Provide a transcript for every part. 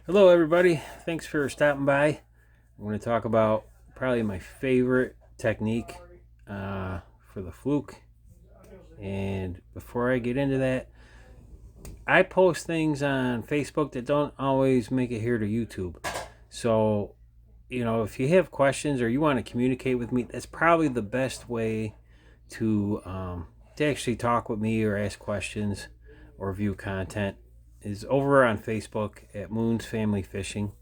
Hello, everybody. Thanks for stopping by. I'm going to talk about probably my favorite technique for the Fluke. And before I get into that, I post things on Facebook that don't always make it here to YouTube. So, if you have questions or you want to communicate with me, that's probably the best way to actually talk with me or ask questions or view content is over on Facebook at Moon's Family Fishing.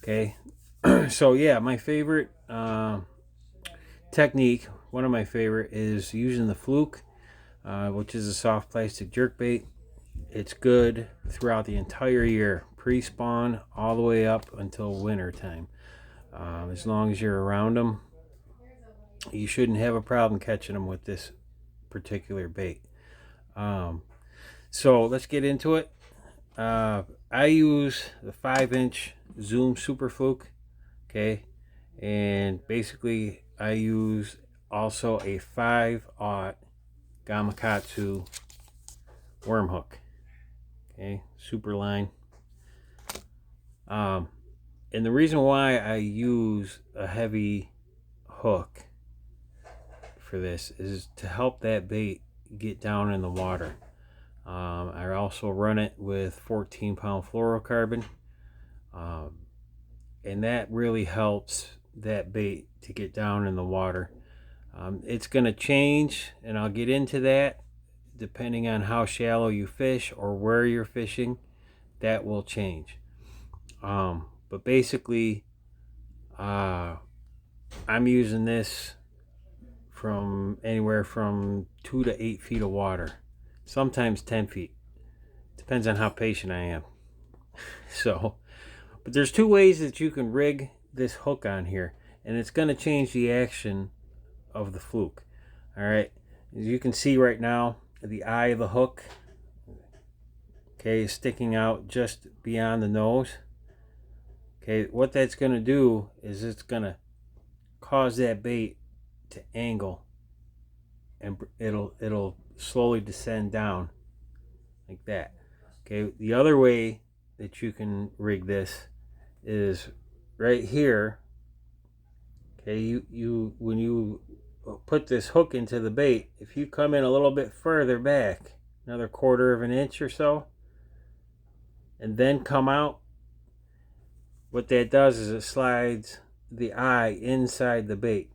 Okay, so yeah, my favorite technique, one of my favorite, is using the Fluke, which is a soft plastic jerk bait. It's good throughout the entire year, pre-spawn all the way up until winter time. As long as you're around them, you shouldn't have a problem catching them with this particular bait. Um, so let's get into it. I use the 5-inch Zoom Super Fluke. Okay, and basically I use also a 5/0 Gamakatsu worm hook. Okay, super line. Um, and the reason why I use a heavy hook for this is to help that bait get down in the water. I also run it with 14-pound fluorocarbon, um, and that really helps that bait to get down in the water. It's going to change, and I'll get into that depending on how shallow you fish or where you're fishing. That will change. But basically, I'm using this from anywhere from 2 to 8 feet of water, sometimes 10 feet. Depends on how patient I am. So, but there's two ways that you can rig this hook on here, and it's going to change the action of the Fluke. All right, as you can see right now, the eye of the hook, okay, is sticking out just beyond the nose. Okay, what that's going to do is it's going to cause that bait to angle, and it'll slowly descend down like that. Okay, the other way that you can rig this is right here. Okay, you when you put this hook into the bait, if you come in a little bit further back, another 1/4 of an inch or so, and then come out, what that does is it slides the eye inside the bait.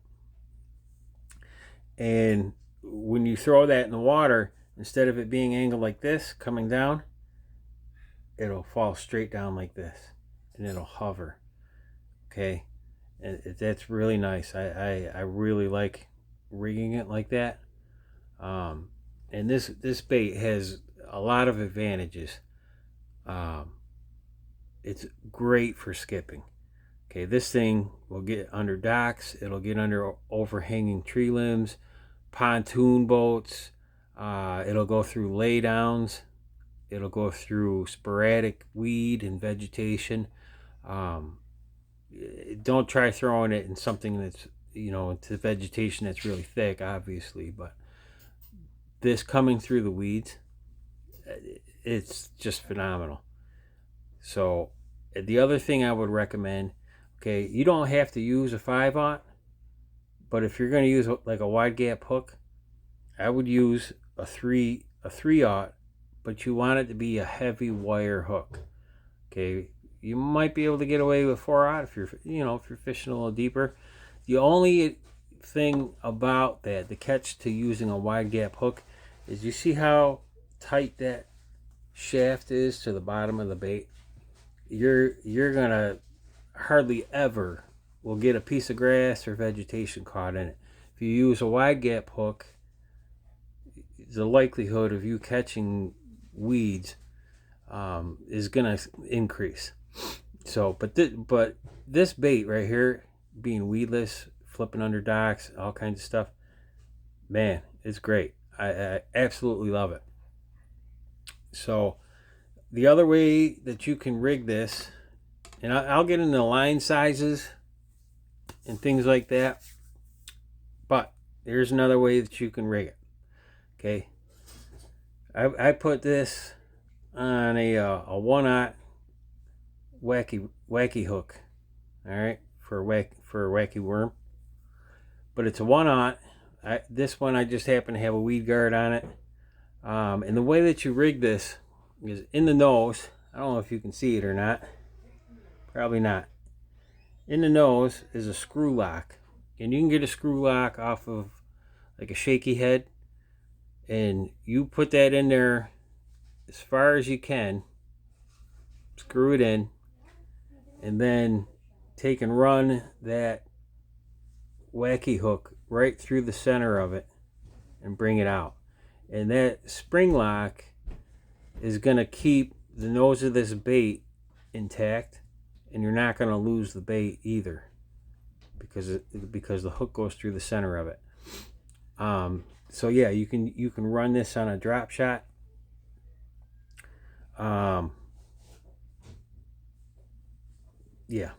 And when you throw that in the water, instead of it being angled like this, coming down, it'll fall straight down like this, and it'll hover. Okay, and that's really nice. I really like rigging it like that. Um, and this bait has a lot of advantages. Um, it's great for skipping. Okay, this thing will get under docks. It'll get under overhanging tree limbs, pontoon boats. It'll go through laydowns. It'll go through sporadic weed and vegetation. Um, don't try throwing it in something that's, into vegetation that's really thick, obviously. But this coming through the weeds, it's just phenomenal. So the other thing I would recommend, okay, you don't have to use a 5/0, but if you're going to use like a wide gap hook, I would use a 3/0, but you want it to be a heavy wire hook. Okay, you might be able to get away with 4/0 if you're fishing a little deeper. The only thing about that, the catch to using a wide gap hook, is you see how tight that shaft is to the bottom of the bait. You're gonna hardly ever will get a piece of grass or vegetation caught in it. If you use a wide gap hook, the likelihood of you catching weeds is gonna increase. So, but this bait right here, being weedless, flipping under docks, all kinds of stuff, man, it's great. I absolutely love it. So the other way that you can rig this, and I'll get into line sizes and things like that, but there's another way that you can rig it. Okay, I put this on a 1/0 wacky hook. All right, for a wacky worm. But it's a 1/0. This one I just happen to have a weed guard on it. And the way that you rig this is in the nose. I don't know if you can see it or not. Probably not. In the nose is a screw lock. And you can get a screw lock off of like a shaky head. And you put that in there as far as you can. Screw it in. And then take and run that wacky hook right through the center of it and bring it out. And that spring lock is going to keep the nose of this bait intact, and you're not going to lose the bait either because the hook goes through the center of it. So yeah, you can run this on a drop shot. Yeah,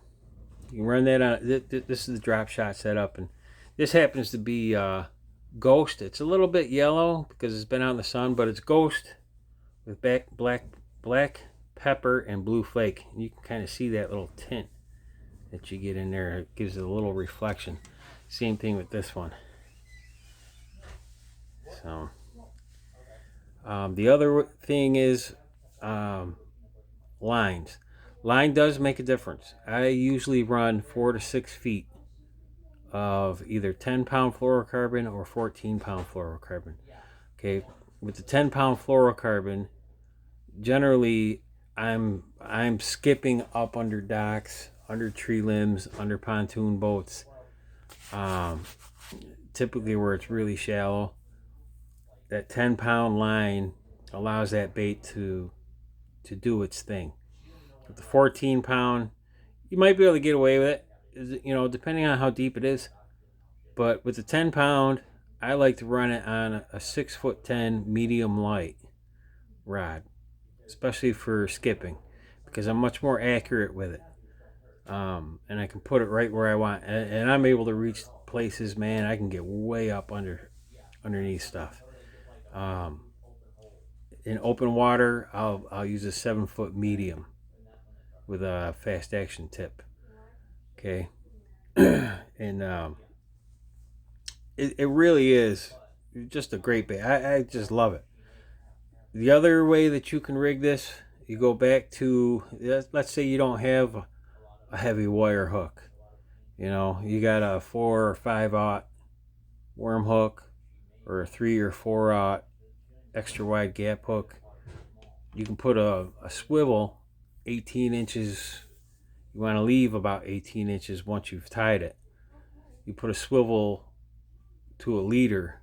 you can run that on. This is the drop shot setup, and this happens to be Ghost. It's a little bit yellow because it's been out in the sun, but it's Ghost with black pepper and blue flake. And you can kind of see that little tint that you get in there. It gives it a little reflection. Same thing with this one. So the other thing is lines. Line does make a difference. I usually run 4 to 6 feet of either 10-pound fluorocarbon or 14-pound fluorocarbon. Okay, with the 10-pound fluorocarbon, generally I'm skipping up under docks, under tree limbs, under pontoon boats, typically where it's really shallow. That 10-pound line allows that bait to do its thing. With the 14-pound, you might be able to get away with it, you know, depending on how deep it is. But with the 10-pound, I like to run it on a 6'10" medium light rod, especially for skipping, because I'm much more accurate with it. And I can put it right where I want, and I'm able to reach places, man. I can get way up underneath stuff. In open water, I'll use a 7-foot medium with a fast action tip. Okay, and it really is just a great bait. I just love it. The other way that you can rig this, you go back to, let's say you don't have a heavy wire hook. You know, you got a 4 or 5/0 worm hook or a 3 or 4/0 extra wide gap hook. You can put a swivel 18 inches. You want to leave about 18 inches once you've tied it. You put a swivel to a leader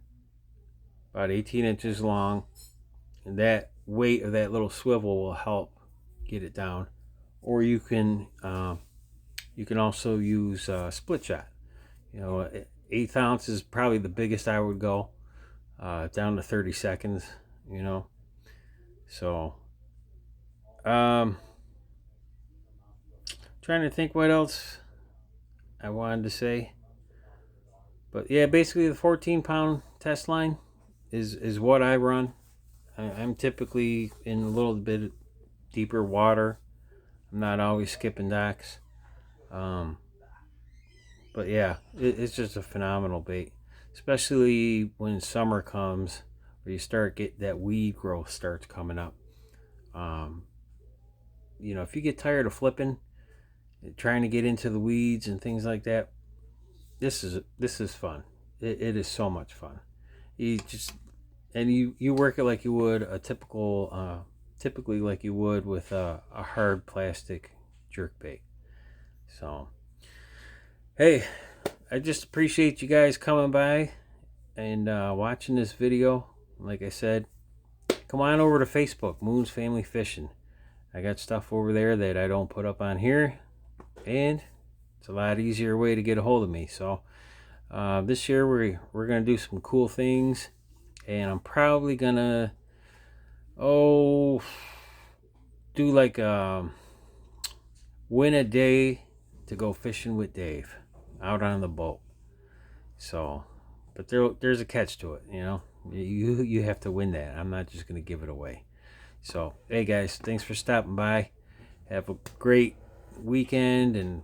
about 18 inches long, and that weight of that little swivel will help get it down. Or you can also use split shot. You know, 1/8 ounce is probably the biggest I would go, down to 30 seconds. You know, so trying to think what else I wanted to say. But yeah, basically the 14-pound test line is what I run. I'm typically in a little bit deeper water. I'm not always skipping docks. But yeah, it's just a phenomenal bait, especially when summer comes, where you start get that weed growth starts coming up. You know, if you get tired of flipping, trying to get into the weeds and things like that, this is fun. It is so much fun. You work it like you would a typically like you would with a hard plastic jerk bait. So hey, I just appreciate you guys coming by and watching this video. Like I said, come on over to Facebook, Moon's Family Fishing. I got stuff over there that I don't put up on here, and it's a lot easier way to get a hold of me. So this year we're gonna do some cool things, and I'm probably gonna do like win a day to go fishing with Dave out on the boat. So, but there's a catch to it, you know. You have to win that. I'm not just gonna give it away. So hey guys, thanks for stopping by. Have a great weekend, and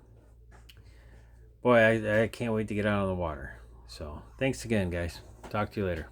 boy, I can't wait to get out on the water. So thanks again, guys. Talk to you later.